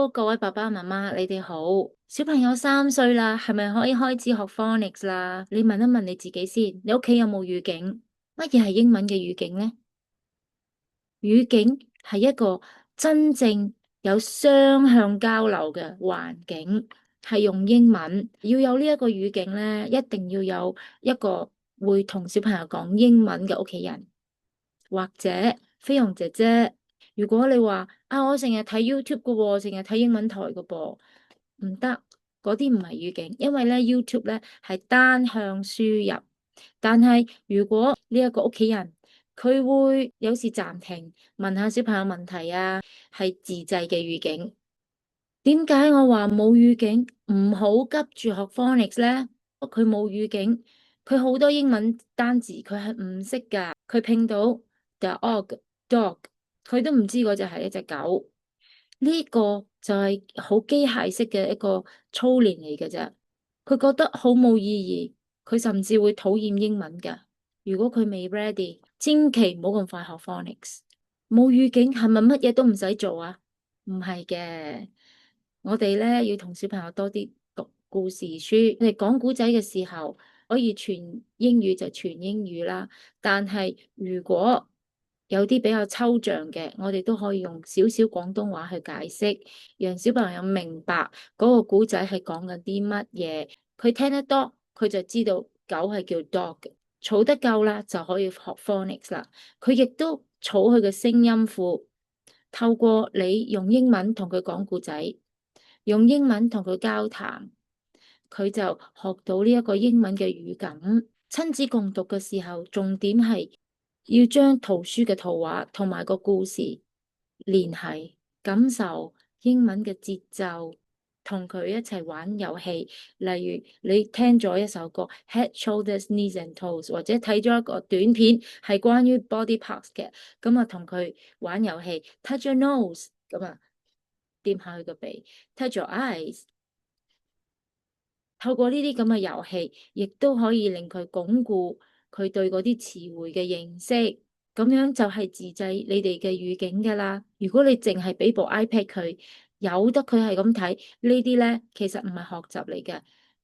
Hello，各位爸爸媽媽，你哋好。小朋友3歲啦，係咪可以開始學 phonics 啦？你問一問你自己先，你屋企有冇語境？乜嘢係英文嘅語境呢？語境係一個真正有雙向交流嘅環境，係用英文。要有呢一個語境咧，一定要有一個會同小朋友講英文嘅屋企人，或者菲傭姐姐。如果你話啊，我成日睇 YouTube 嘅喎，成日睇英文台嘅噃，唔得，嗰啲唔係語境，因為咧 YouTube 咧係單向輸入。但係如果呢一個屋企人佢會有時暫停問下小朋友問題啊，係自製嘅語境。點解我話冇語境唔好急住學 phonics 咧？佢冇語境，佢好多英文單字佢係唔識噶，佢拼到 dog，佢都唔知嗰隻係一隻狗。呢個就係好機械式嘅一個操練嚟嘅啫，佢覺得好冇意義，佢甚至會討厭英文噶。如果佢未 ready，千祈唔好咁快學 phonics。冇語境係咪乜嘢都唔使做啊？唔係嘅，我哋咧要同小朋友多啲讀故事書。我哋講古仔嘅時候，可以全英語就全英語啦。但係如果有啲比較抽象嘅，我哋都可以用少少廣東話去解釋，讓小朋友明白嗰個古仔係講緊啲乜嘢。佢聽得多，佢就知道狗係叫 dog。儲得夠啦，就可以學 phonics 啦。佢亦都儲佢嘅聲音庫，透過你用英文同佢講故仔，用英文同佢交談，佢就學到呢一個英文嘅語感。親子共讀嘅時候，重點係要將圖書嘅圖畫同埋個故事聯繫，感受英文嘅節奏，同佢一齊玩遊戲。例如你聽咗一首歌 Head, Shoulders, Knees and Toes，或者睇咗一個短片係關於 body parts 嘅，咁啊同佢玩遊戲，touch your nose，咁啊掂下佢個鼻，touch your eyes。透過呢啲咁嘅遊戲，亦都可以令佢鞏固佢對嗰啲詞彙嘅認識，咁樣就係自製你哋嘅語境噶啦。如果你淨係俾部 iPad 佢，由得佢係咁睇呢啲咧，其實唔係學習嚟嘅，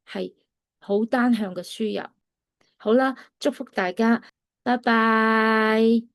係好單向嘅輸入。好啦，祝福大家，拜拜。